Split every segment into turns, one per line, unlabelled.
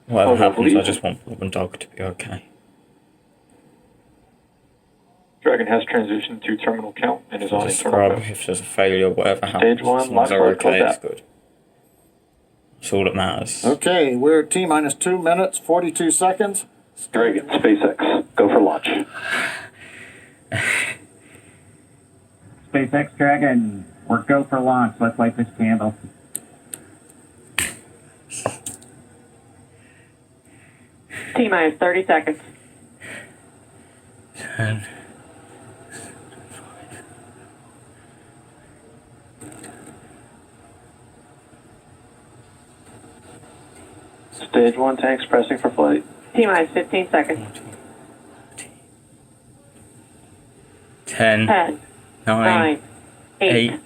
Whatever happens, I just want Bob and Doug to be okay.
Dragon has transitioned to terminal count and is on
Just
internal
scrub
count.
if there's a failure, whatever happens.
Stage 1,
as long as they're
launch
okay,
flight
it's good. That's all that matters.
Okay, we're T minus 2 minutes, 42 seconds.
Dragon, SpaceX, go for launch.
SpaceX Dragon, we're go for launch. Let's light this candle.
T minus 30 seconds.
10.
Stage 1 tanks pressing for flight.
T minus 15 seconds.
10,
10,
9, 8,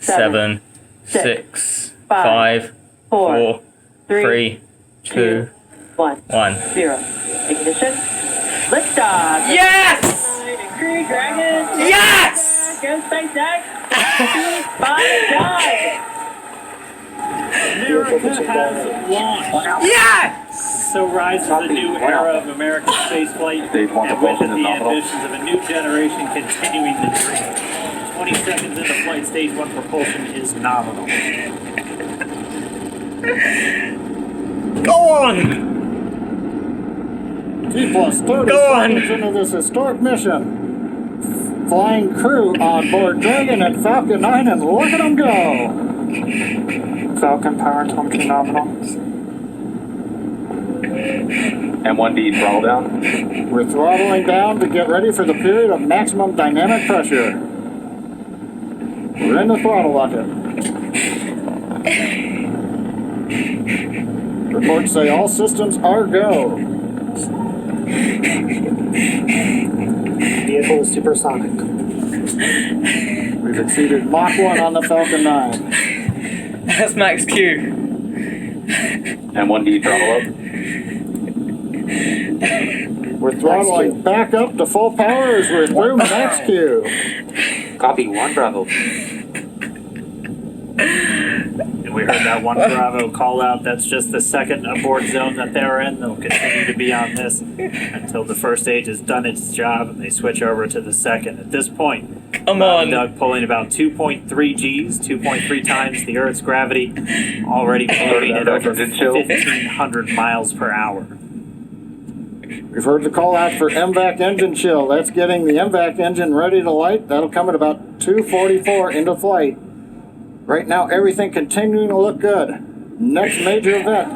7, 6, 5, 4, 3, 2,
1.
1.
0. Ignition. Liftoff.
Yes!
Crew Dragon.
Yes!
Go SpaceX. Bye, Doug.
America has launched.
Yes!
So rises a new era of American spaceflight,
Stage 1
and with it
propulsion is
the
nominal.
ambitions of a new generation continuing the dream. 20 seconds into flight, stage 1 propulsion is nominal.
Go on!
T plus 30
Go on.
seconds into this historic mission. Flying crew on board Dragon and Falcon 9, and look at them go!
Falcon power telemetry nominal. M1D throttle down.
We're throttling down to get ready for the period of maximum dynamic pressure. We're in the throttle bucket. Reports say all systems are go.
Vehicle is supersonic.
We've exceeded Mach 1 on the Falcon 9.
That's Max Q.
M1D throttle up.
We're throttling back up to full power as we're through Max Q.
Copy 1 Bravo.
And we heard that 1 Bravo call out. That's just the second abort zone that they're in. They'll continue to be on this until the first stage has done its job and they switch over to the second. At this point,
Come on.
Doug pulling about 2.3 Gs, 2.3 times the Earth's gravity, already moving at over 1,500 miles per hour.
We've heard the call out for MVAC engine chill. That's getting the MVAC engine ready to light. That'll come at about 2:44 into flight. Right now, everything continuing to look good. Next major event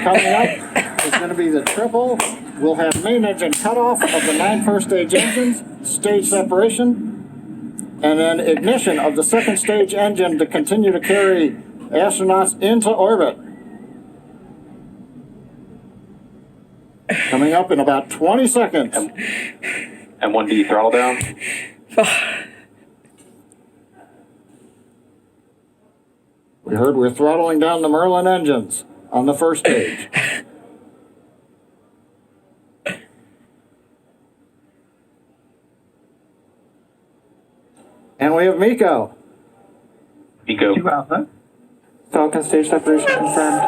coming up is going to be the triple. We'll have main engine cutoff of the 9 first stage engines, stage separation, and then ignition of the second stage engine to continue to carry astronauts into orbit. Coming up in about 20 seconds.
M1D throttle down.
We heard we're throttling down the Merlin engines on the first stage. And we have Miko.
Eco.
2 Alpha.
Falcon stage separation confirmed.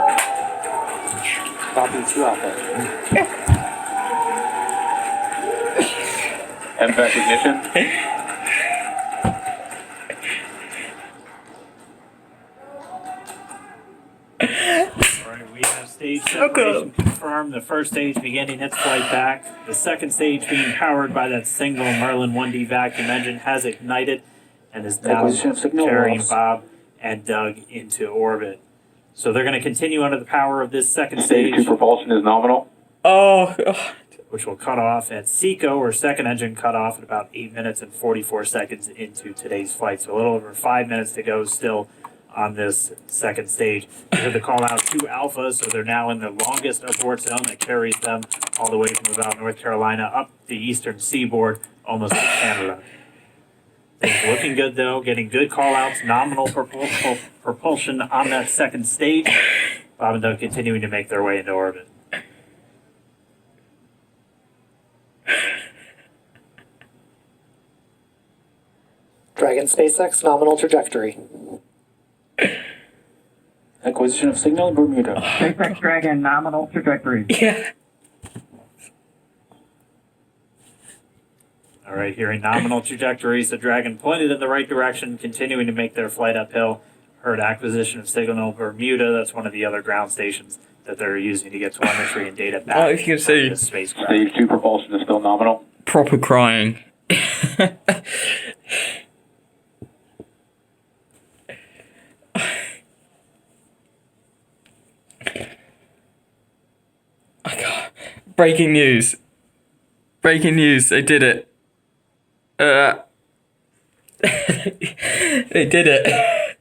Copy 2 Alpha.
MVAC ignition.
Alright, we have stage separation confirmed. The first stage beginning its flight back. The second stage being powered by that single Merlin 1D vacuum engine has ignited and is now
Acquisition of signal
carrying
loss.
Bob and Doug into orbit. So they're going to continue under the power of this second
Stage 2
stage,
propulsion is nominal.
Oh, God.
which will cut off at SECO, or second engine cut off at about 8 minutes and 44 seconds into today's flight. So a little over 5 minutes to go still on this second stage. We heard the call out to Alpha, so they're now in the longest abort zone that carries them all the way from about North Carolina up the eastern seaboard, almost to Canada. Things looking good though, getting good call outs, nominal propulsion on that second stage. Bob and Doug continuing to make their way into orbit.
Dragon SpaceX nominal trajectory. Acquisition of signal Bermuda.
SpaceX Dragon nominal trajectory.
Yeah.
All right, hearing nominal trajectories, the Dragon pointed in the right direction, continuing to make their flight uphill. Heard acquisition of signal Bermuda. That's one of the other ground stations that they're using to get telemetry and data back.
Oh, if you can see.
to the spacecraft.
Stage 2 propulsion is still nominal.
Proper crying. I can't. Breaking news. Breaking news. They did it. They did it.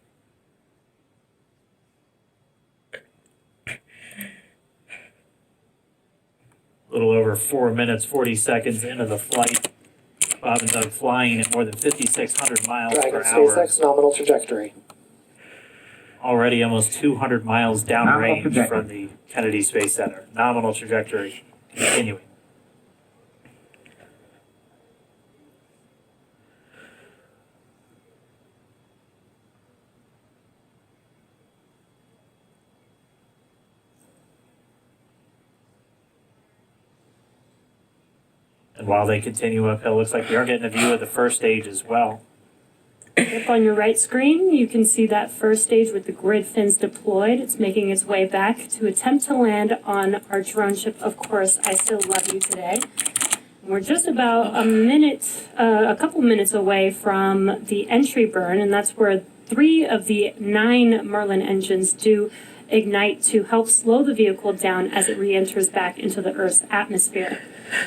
A little over 4 minutes, 40 seconds into the flight. Bob and Doug flying at more than 5,600 miles
Dragon
per hour.
SpaceX nominal trajectory.
Already almost 200 miles
Nominal
downrange
trajectory.
from the Kennedy Space Center. Nominal trajectory continuing. And while they continue uphill, looks like we are getting a view of the first stage as well.
Up on your right screen, you can see that first stage with the grid fins deployed. It's making its way back to attempt to land on our drone ship, Of Course, I Still Love You Today. We're just about a couple minutes away from the entry burn, and that's where 3 of the 9 Merlin engines do ignite to help slow the vehicle down as it re-enters back into the Earth's atmosphere.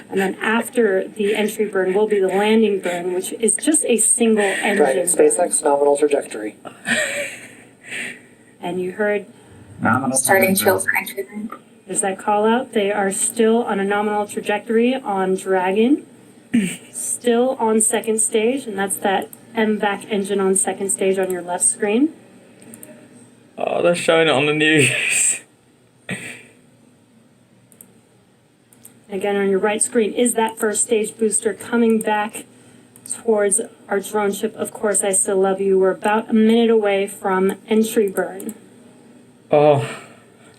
And then after the entry burn will be the landing burn, which is just a single engine
Dragon
burn.
SpaceX nominal trajectory.
And you heard
Nominal
Starting
trajectory.
chill for entry burn.
there's that call out. They are still on a nominal trajectory on Dragon, still on second stage, and that's that MVAC engine on second stage on your left screen.
Oh, they're showing it on the news.
Again, on your right screen is that first stage booster coming back towards our drone ship. Of Course, I Still Love You. We're about a minute away from entry burn.
Oh.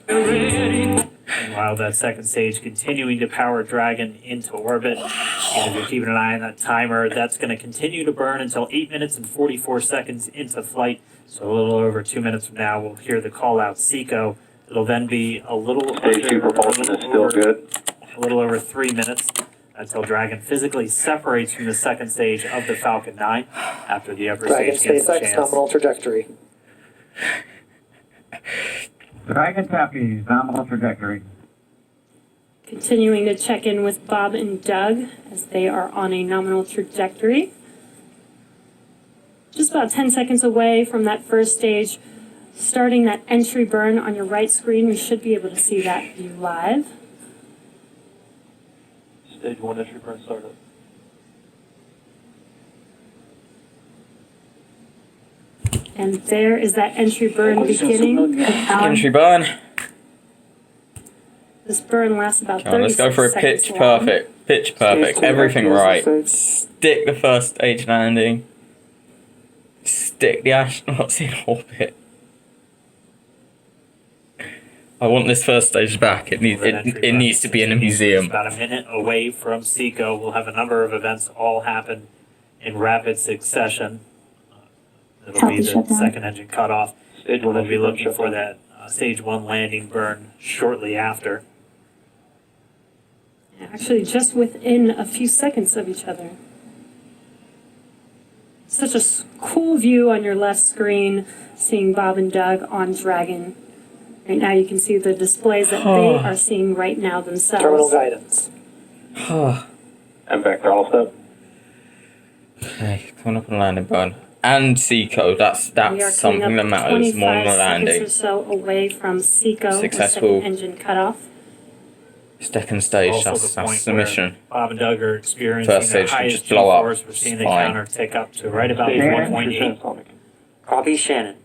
Meanwhile, that second stage continuing to power Dragon into orbit. And if you're keeping an eye on that timer, that's going to continue to burn until 8 minutes and 44 seconds into flight. So a little over 2 minutes from now, we'll hear the call out SECO. It'll then be a little
Stage 2 propulsion is still good.
a little over 3 minutes until Dragon physically separates from the second stage of the Falcon 9 after the upper
Dragon
stage gets a
SpaceX
chance.
nominal trajectory.
Dragon copies. Nominal trajectory.
Continuing to check in with Bob and Doug as they are on a nominal trajectory. Just about 10 seconds away from that first stage, starting that entry burn on your right screen. We should be able to see that view live.
Stage 1 entry burn startup.
And there is that entry burn beginning.
Entry burn.
This burn lasts about
Come on,
30
let's go for a
seconds
pitch
long.
perfect. Pitch perfect.
Stage 2
Everything
activation
right.
stage.
Stick the first stage landing. Stick the astronauts in orbit. I want this first stage back. It needs to be in a museum.
About a minute away from SECO. We'll have a number of events all happen in rapid succession. It'll
Copy,
be the
shutdown.
second engine cutoff.
Stage 1
We'll
entry
be
burn
looking for
shutdown.
that stage 1 landing burn shortly after.
Actually, just within a few seconds of each other. Such a cool view on your left screen, seeing Bob and Doug on Dragon. Right now you can see the displays that they are seeing right now
Terminal
themselves.
guidance.
MVAC throttle step.
Okay, coming up on landing burn. And SECO, that's
We are coming
something that
up
matters more than
25
the
seconds
landing.
or so away from SECO, or
Successful.
second engine cutoff.
Second stage,
Also
that's
the point
the
where
mission.
Bob and Doug are experiencing
First stage
the
can
highest
just blow up.
G-force. We're seeing the
It's fine.
counter tick up to right about
Stage 1
1.8.
entry transonic.
Copy Shannon.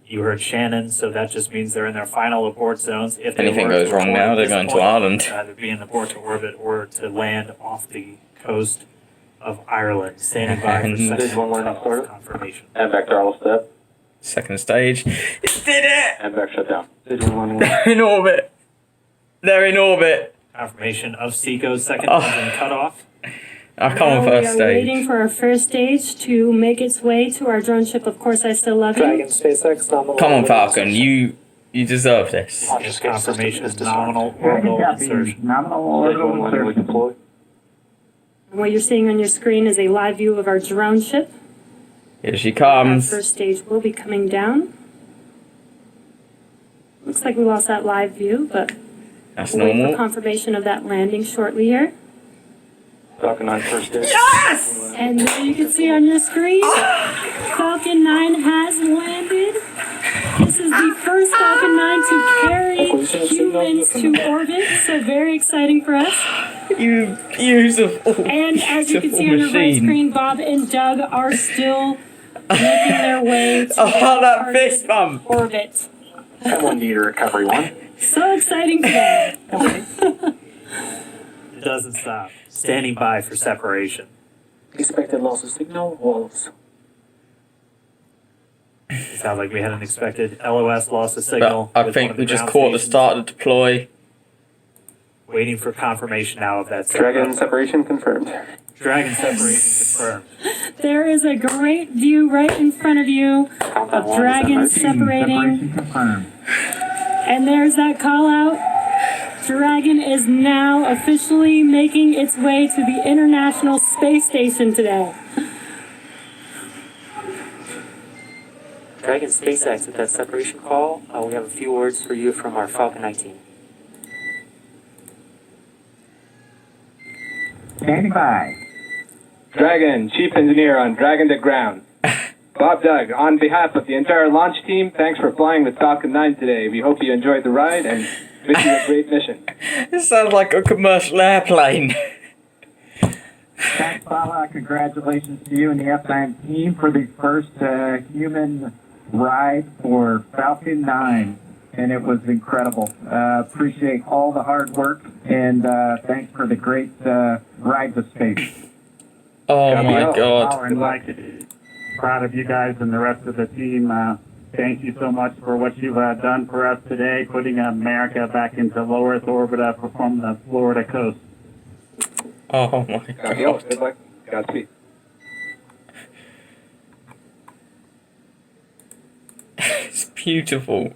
You heard Shannon, so that just means they're in their final abort zones. If they
Anything
were
goes
to
wrong
abort
now,
at
they're
this
going to
point,
Ireland.
Either be in abort to orbit or to land off the coast of Ireland, standing by for
And-
second
Stage 1 landing
cutoff
startup.
confirmation.
MVAC throttle step.
Second stage. It did it!
MVAC shut down.
They're in orbit. They're in orbit.
Confirmation of Seco's second
Oh.
engine cutoff.
I'll come on
Now
first
we are waiting
stage.
for our first stage to make its way to our drone ship. Of course, I still love
Dragon,
you.
SpaceX, nominal.
Come on,
orbital
Falcon.
insertion.
You deserve this.
Just confirmation of nominal
Dragon
orbital
copies.
insertion.
Nominal
Stage
orbital
1 manually
insertion.
deploy.
And what you're seeing on your screen is a live view of our drone ship.
Here she
Our
comes.
first stage will be coming down. Looks like we lost that live view, but
That's
we'll wait for
normal.
confirmation of that landing shortly here.
Falcon 9 first stage.
Yes!
And there you can see on your screen, Falcon 9 has landed. This is the first Falcon 9 to carry humans to orbit, so very exciting for us.
You beautiful,
And as you can see on your right
machine.
screen, Bob and Doug are still making their way to
Oh,
their
that
target
fist bump.
orbit.
Someone need a recovery one.
So exciting today.
It doesn't stop. Standing by for separation.
Expected loss of signal, Wolves.
It sounds like we had an expected LOS loss of signal.
But I
with one
think
of
we
the
just
ground
caught the
stations.
start of the deploy.
Waiting for confirmation now of that.
Dragon separation confirmed.
Dragon separation confirmed.
There is a great view right in front of you of dragons separating.
Separation confirmed.
And there's that call out. Dragon is now officially making its way to the International Space Station today.
Dragon, SpaceX, with that separation call, we have a few words for you from our Falcon 19.
Standing by.
Dragon, Chief Engineer on Dragon to Ground. Bob Doug, on behalf of the entire launch team, thanks for flying with Falcon 9 today. We hope you enjoyed the ride and wish you a great mission.
This sounds like a commercial airplane.
Thanks, Bala. Congratulations to you and the F9 team for the first human ride for Falcon 9. And it was incredible. Appreciate all the hard work and thanks for the great ride to space.
Oh
Copy
my
all.
god.
And Mike, proud of you guys and the rest of the team. Thank you so much for what you've done for us today, putting America back into low Earth orbit from the Florida coast.
Oh my
Copy all.
god.
Good luck. Godspeed.
It's beautiful.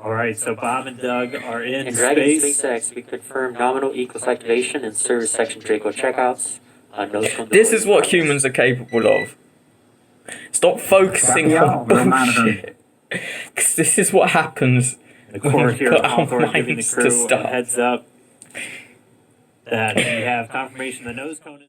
All right, so Bob and Doug are in
In Dragon,
space.
SpaceX, we confirm nominal Eclipse activation and service section Draco checkouts. Notes from the
This is what
boarding
humans are capable of. Stop focusing
Copy all.
on
We're monitoring.
bullshit. Because this is what happens.
The core
We
here
put
at
our
Hawthorne giving the
minds to
crew a
stop.
heads up that we have confirmation the nose cone is